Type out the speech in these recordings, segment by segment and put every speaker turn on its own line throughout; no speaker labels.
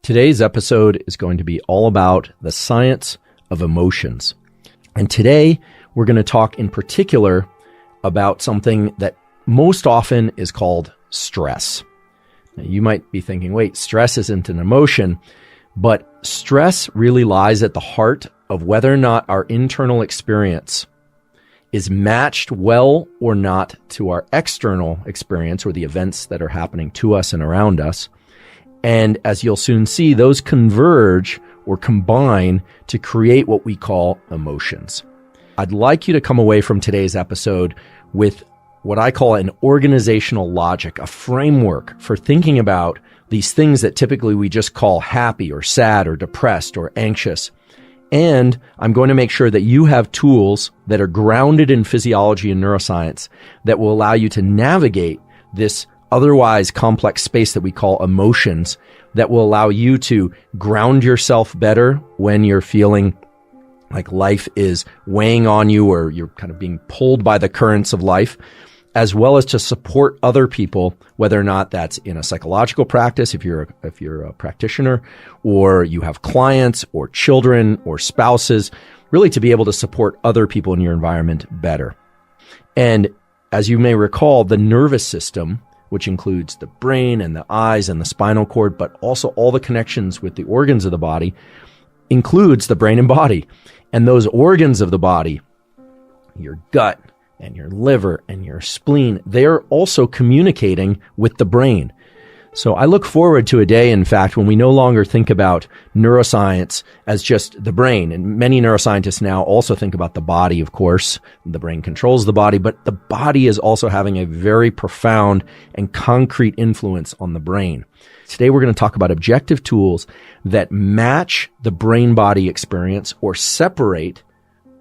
Today's episode is going to be all about the science of emotions. And today we're going to talk in particular about something that most often is called stress. Now, you might be thinking, wait, stress isn't an emotion, but stress really lies at the heart of whether or not our internal experience is matched well or not to our external experience or the events that are happening to us and around us. And as you'll soon see, those converge or combine to create what we call emotions. I'd like you to come away from today's episode with what I call an organizational logic, a framework for thinking about these things that typically we just call happy or sad or depressed or anxious. And I'm going to make sure that you have tools that are grounded in physiology and neuroscience that will allow you to navigate this otherwise complex space that we call emotions, that will allow you to ground yourself better when you're feeling like life is weighing on you or you're kind of being pulled by the currents of life, as well as to support other people, whether or not that's in a psychological practice, if you're a practitioner, or you have clients or children or spouses, really to be able to support other people in your environment better. And as you may recall, the nervous system, which includes the brain and the eyes and the spinal cord, but also all the connections with the organs of the body, includes the brain and body. And those organs of the body, your gut and your liver and your spleen, they're also communicating with the brain. So I look forward to a day, in fact, when we no longer think about neuroscience as just the brain. And many neuroscientists now also think about the body, of course. The brain controls the body, but the body is also having a very profound and concrete influence on the brain. Today, we're going to talk about objective tools that match the brain-body experience or separate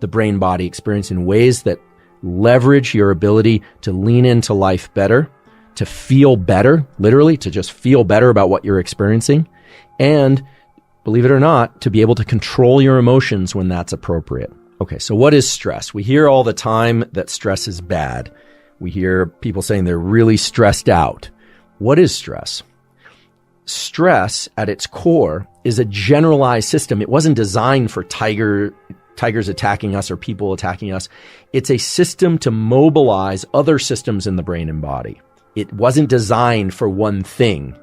the brain-body experience in ways that leverage your ability to lean into life better, to feel better, literally, to just feel better about what you're experiencing, and, believe it or not, to be able to control your emotions when that's appropriate. Okay, so what is stress? We hear all the time that stress is bad. We hear people saying they're really stressed out. What is stress? Stress, at its core, is a generalized system. It wasn't designed for tigers attacking us or people attacking us. It's a system to mobilize other systems in the brain and body. It wasn't designed for one thing.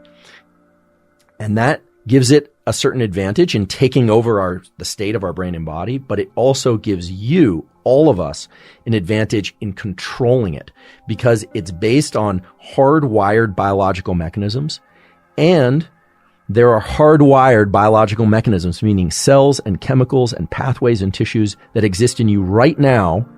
And that gives it a certain advantage in taking over the state of our brain and body, but it also gives you, all of us, an advantage in controlling it because it's based on hardwired biological mechanisms. And there are hardwired biological mechanisms, meaning cells and chemicals and pathways and tissues that exist in you right now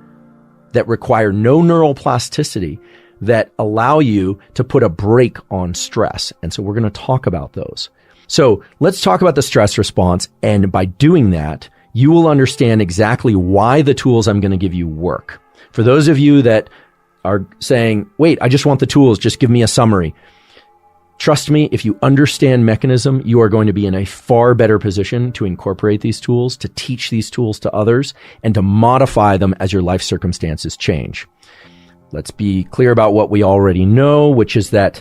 that require no neural plasticity, that allow you to put a brake on stress. And so we're going to talk about those. So let's talk about the stress response. And by doing that, you will understand exactly why the tools I'm going to give you work. For those of you that are saying, wait, I just want the tools, just give me a summary. Trust me, if you understand mechanism, you are going to be in a far better position to incorporate these tools, to teach these tools to others, and to modify them as your life circumstances change. Let's be clear about what we already know, which is that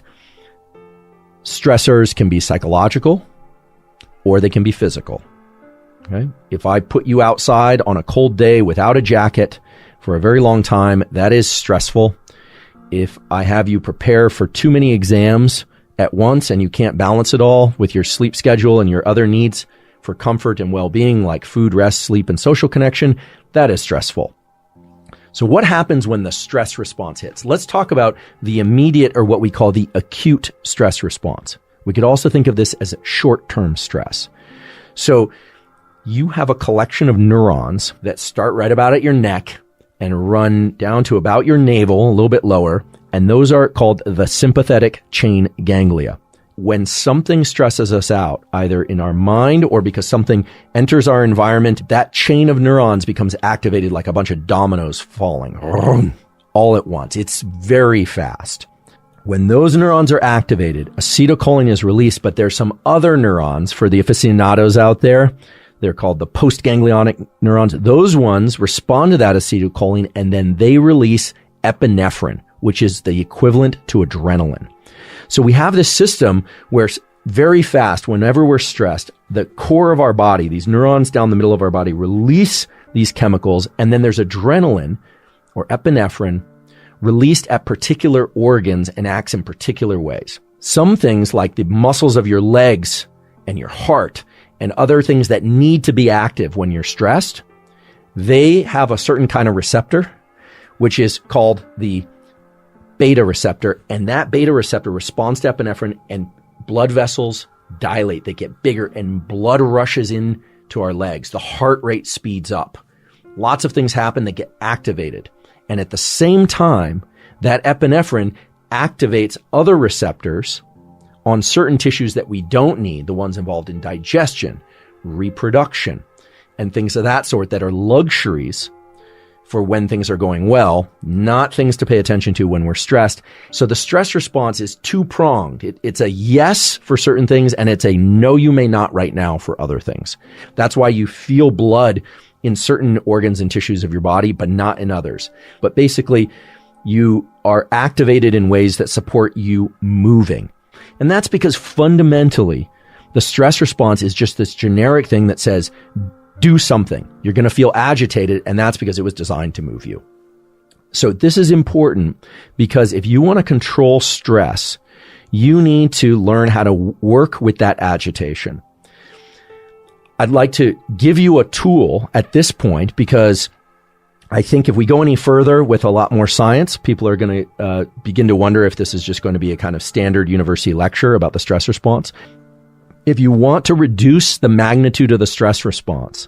stressors can be psychological or they can be physical. Okay? If I put you outside on a cold day without a jacket for a very long time, that is stressful. If I have you prepare for too many exams at once and you can't balance it all with your sleep schedule and your other needs for comfort and well-being like food, rest, sleep, and social connection, that is stressful. So what happens when the stress response hits? Let's talk about the immediate, or what we call the acute stress response. We could also think of this as short-term stress. So you have a collection of neurons that start right about at your neck and run down to about your navel, a little bit lower, and those are called the sympathetic chain ganglia. When something stresses us out, either in our mind or because something enters our environment, that chain of neurons becomes activated like a bunch of dominoes falling all at once. It's very fast. When those neurons are activated, acetylcholine is released, but there's some other neurons for the aficionados out there. They're called the postganglionic neurons. Those ones respond to that acetylcholine, and then they release epinephrine, which is the equivalent to adrenaline. So we have this system where very fast, whenever we're stressed, the core of our body, these neurons down the middle of our body, release these chemicals, and then there's adrenaline or epinephrine released at particular organs and acts in particular ways. Some things like the muscles of your legs and your heart and other things that need to be active when you're stressed, they have a certain kind of receptor, which is called the beta receptor. And that beta receptor responds to epinephrine, and blood vessels dilate. They get bigger and blood rushes in to our legs. The heart rate speeds up. Lots of things happen that get activated. And at the same time, that epinephrine activates other receptors on certain tissues that we don't need, the ones involved in digestion, reproduction, and things of that sort that are luxuries for when things are going well, not things to pay attention to when we're stressed. So the stress response is two-pronged. It's a yes for certain things, and it's a no, you may not right now for other things. That's why you feel blood in certain organs and tissues of your body, but not in others. But basically, you are activated in ways that support you moving. And that's because fundamentally, the stress response is just this generic thing that says, do something. You're going to feel agitated, and that's because it was designed to move you. So this is important because if you want to control stress, you need to learn how to work with that agitation. I'd like to give you a tool at this point because I think if we go any further with a lot more science, people are going to begin to wonder if this is just going to be a kind of standard university lecture about the stress response. If you want to reduce the magnitude of the stress response,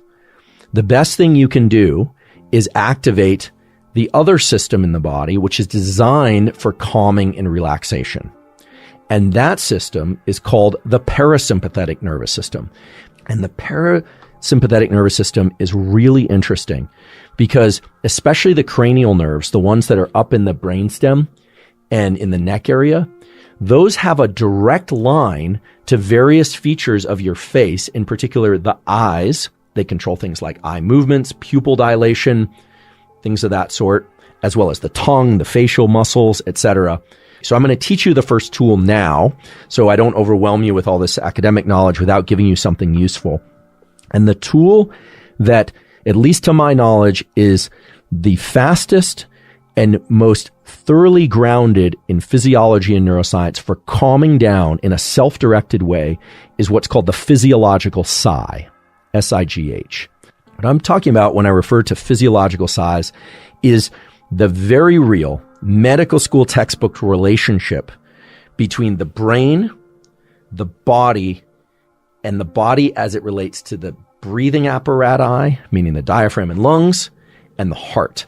the best thing you can do is activate the other system in the body, which is designed for calming and relaxation. And that system is called the parasympathetic nervous system. And the parasympathetic nervous system is really interesting because especially the cranial nerves, the ones that are up in the brainstem and in the neck area, those have a direct line to various features of your face, in particular the eyes. They control things like eye movements, pupil dilation, things of that sort, as well as the tongue, the facial muscles, etc. So I'm going to teach you the first tool now, so I don't overwhelm you with all this academic knowledge without giving you something useful. And the tool that, at least to my knowledge, is the fastest and most thoroughly grounded in physiology and neuroscience for calming down in a self-directed way is what's called the physiological sigh, S-I-G-H. What I'm talking about when I refer to physiological sighs is the very real medical school textbook relationship between the brain, the body, and the body as it relates to the breathing apparatus, meaning the diaphragm and lungs, and the heart.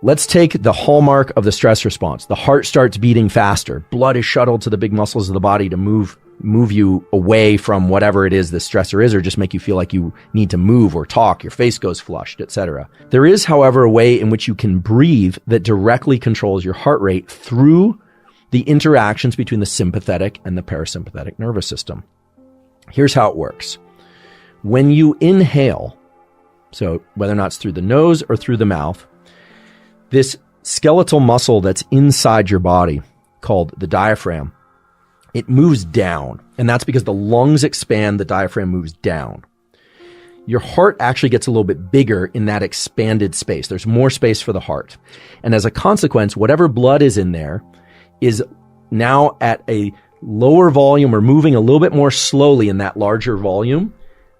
Let's take the hallmark of the stress response. The heart starts beating faster. Blood is shuttled to the big muscles of the body to move you away from whatever it is the stressor is, or just make you feel like you need to move or talk. Your face goes flushed, etc. There is, however, a way in which you can breathe that directly controls your heart rate through the interactions between the sympathetic and the parasympathetic nervous system. Here's how it works. When you inhale, so whether or not it's through the nose or through the mouth, this skeletal muscle that's inside your body, called the diaphragm, it moves down. And that's because the lungs expand, the diaphragm moves down. Your heart actually gets a little bit bigger in that expanded space. There's more space for the heart. And as a consequence, whatever blood is in there is now at a lower volume or moving a little bit more slowly in that larger volume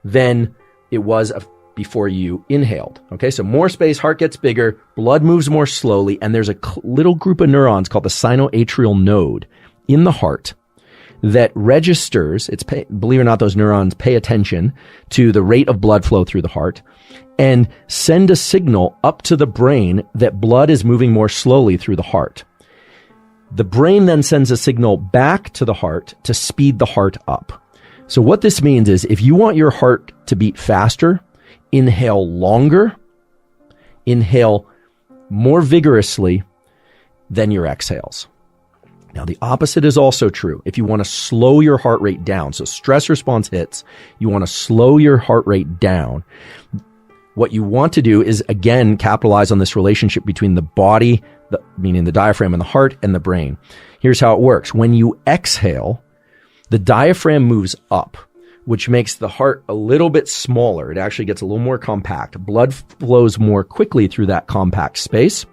than it was before you inhaled. Okay, so more space, heart gets bigger, blood moves more slowly, and there's a little group of neurons called the sinoatrial node in the heart that registers, believe it or not, those neurons pay attention to the rate of blood flow through the heart and send a signal up to the brain that blood is moving more slowly through the heart. The brain then sends a signal back to the heart to speed the heart up. So what this means is if you want your heart to beat faster, inhale longer, inhale more vigorously than your exhales. Now, the opposite is also true. If you want to slow your heart rate down, so stress response hits, you want to slow your heart rate down. What you want to do is, again, capitalize on this relationship between the body, meaning the diaphragm and the heart, and the brain. Here's how it works. When you exhale, The diaphragm moves up, which makes the heart a little bit smaller. It actually gets a little more compact. Blood flows more quickly through that compact space.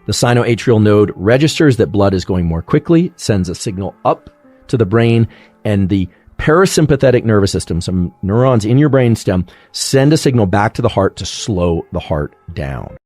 The sinoatrial node registers that blood is going more quickly, sends a signal up to the brain, and the parasympathetic nervous system, some neurons in your brainstem, send a signal back to the heart to slow the heart down.